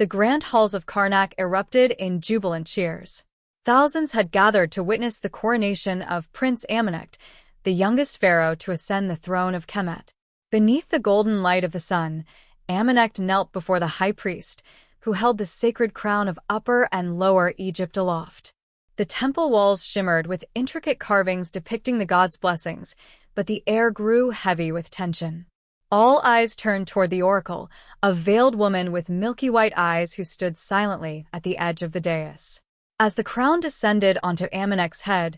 The grand halls of Karnak erupted in jubilant cheers. Thousands had gathered to witness the coronation of Prince Amenecht, the youngest pharaoh to ascend the throne of Kemet. Beneath the golden light of the sun, Amenecht knelt before the high priest, who held the sacred crown of Upper and Lower Egypt aloft. The temple walls shimmered with intricate carvings depicting the god's blessings, but the air grew heavy with tension. All eyes turned toward the oracle, a veiled woman with milky white eyes who stood silently at the edge of the dais. As the crown descended onto Amenecht's head,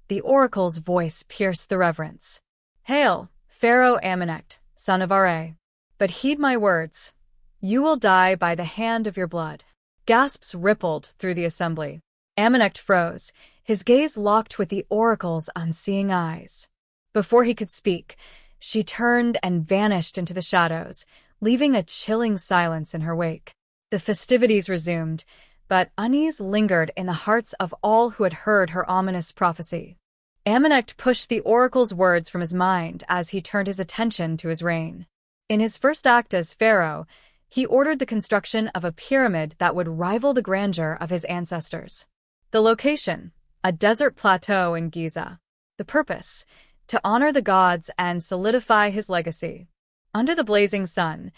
the oracle's voice pierced the reverence. "Hail, Pharaoh Amenecht, son of Ra. But heed my words. You will die by the hand of your blood." Gasps rippled through the assembly. Amenecht froze, his gaze locked with the oracle's unseeing eyes. Before he could speak, she turned and vanished into the shadows, leaving a chilling silence in her wake. The festivities resumed, but unease lingered in the hearts of all who had heard her ominous prophecy. Amenecht pushed the oracle's words from his mind as he turned his attention to his reign. In his first act as pharaoh, he ordered the construction of a pyramid that would rival the grandeur of his ancestors. The location, a desert plateau in Giza. The purpose, to honor the gods and solidify his legacy. Under the blazing sun,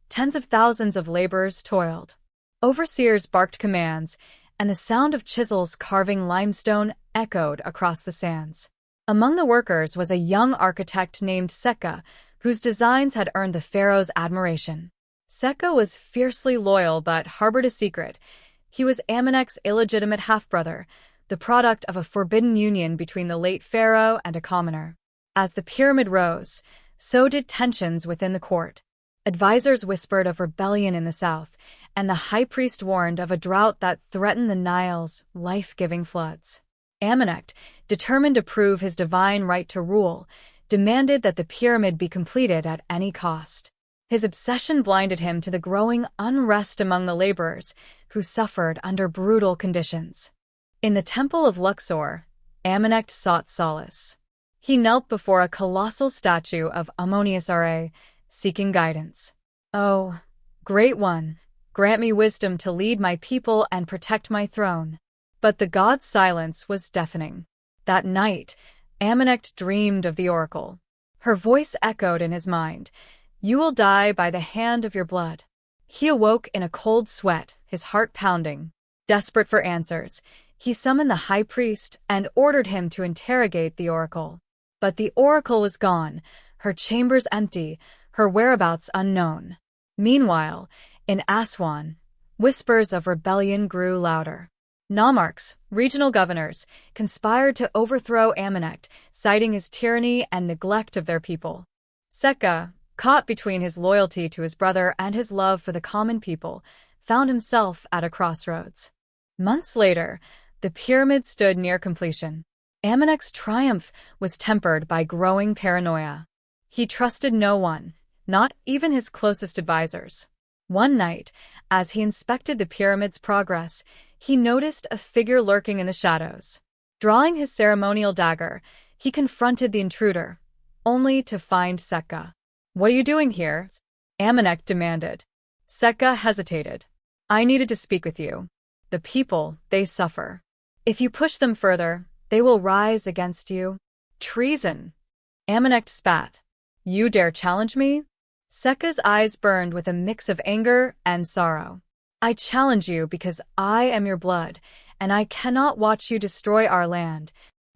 tens of thousands of laborers toiled. Overseers barked commands, and the sound of chisels carving limestone echoed across the sands. Among the workers was a young architect named Setka, whose designs had earned the pharaoh's admiration. Setka was fiercely loyal but harbored a secret. He was Amenecht's illegitimate half-brother, the product of a forbidden union between the late pharaoh and a commoner. As the pyramid rose, so did tensions within the court. Advisors whispered of rebellion in the south, and the high priest warned of a drought that threatened the Nile's life-giving floods. Amenecht, determined to prove his divine right to rule, demanded that the pyramid be completed at any cost. His obsession blinded him to the growing unrest among the laborers, who suffered under brutal conditions. In the temple of Luxor, Amenecht sought solace. He knelt before a colossal statue of Ammonius Ra, seeking guidance. "Oh, Great One, grant me wisdom to lead my people and protect my throne." But the god's silence was deafening. That night, Amenecht dreamed of the oracle. Her voice echoed in his mind. "You will die by the hand of your blood." He awoke in a cold sweat, his heart pounding. Desperate for answers, he summoned the high priest and ordered him to interrogate the oracle. But the oracle was gone, her chambers empty, her whereabouts unknown. Meanwhile, in Aswan, whispers of rebellion grew louder. Nomarchs, regional governors, conspired to overthrow Amenecht, citing his tyranny and neglect of their people. Setka, caught between his loyalty to his brother and his love for the common people, found himself at a crossroads. Months later, the pyramid stood near completion. Amenecht's triumph was tempered by growing paranoia. He trusted no one, not even his closest advisors. One night, as he inspected the pyramid's progress, he noticed a figure lurking in the shadows. Drawing his ceremonial dagger, he confronted the intruder, only to find Setka. "What are you doing here?" Amenecht demanded. Setka hesitated. "I needed to speak with you. The people, they suffer. If you push them further, they will rise against you." "Treason!" Amenecht spat. "You dare challenge me?" Setka's eyes burned with a mix of anger and sorrow. "I challenge you because I am your blood, and I cannot watch you destroy our land."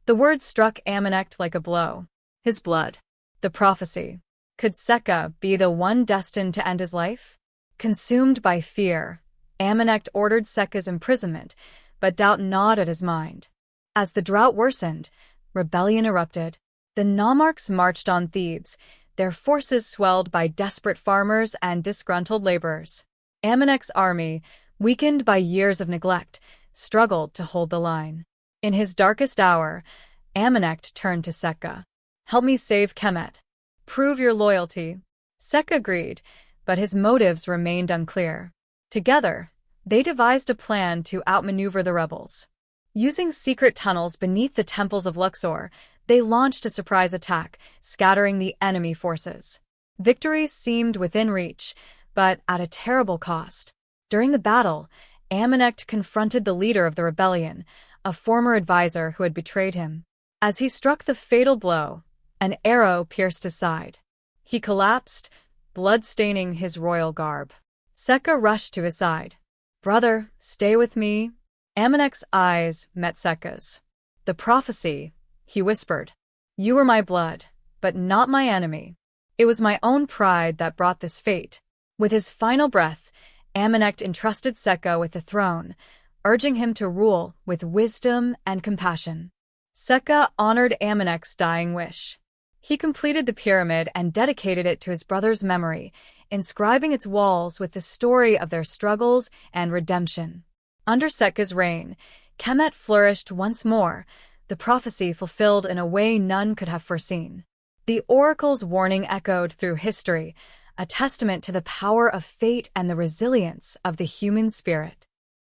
The words struck Amenecht like a blow. His blood. The prophecy. Could Setka be the one destined to end his life? Consumed by fear, Amenecht ordered Setka's imprisonment, but doubt gnawed at his mind. As the drought worsened, rebellion erupted. The nomarchs marched on Thebes, their forces swelled by desperate farmers and disgruntled laborers. Amenecht's army, weakened by years of neglect, struggled to hold the line. In his darkest hour, Amenecht turned to Setka. "Help me save Kemet. Prove your loyalty." Setka agreed, but his motives remained unclear. Together, they devised a plan to outmaneuver the rebels. Using secret tunnels beneath the temples of Luxor, they launched a surprise attack, scattering the enemy forces. Victory seemed within reach, but at a terrible cost. During the battle, Amenecht confronted the leader of the rebellion, a former advisor who had betrayed him. As he struck the fatal blow, an arrow pierced his side. He collapsed, blood-staining his royal garb. Setka rushed to his side. "Brother, stay with me." Amenecht's eyes met Setka's. "The prophecy," he whispered. "You were my blood, but not my enemy. It was my own pride that brought this fate." With his final breath, Amenecht entrusted Setka with the throne, urging him to rule with wisdom and compassion. Setka honored Amenecht's dying wish. He completed the pyramid and dedicated it to his brother's memory, inscribing its walls with the story of their struggles and redemption. Under Setka's reign, Kemet flourished once more, the prophecy fulfilled in a way none could have foreseen. The oracle's warning echoed through history, a testament to the power of fate and the resilience of the human spirit.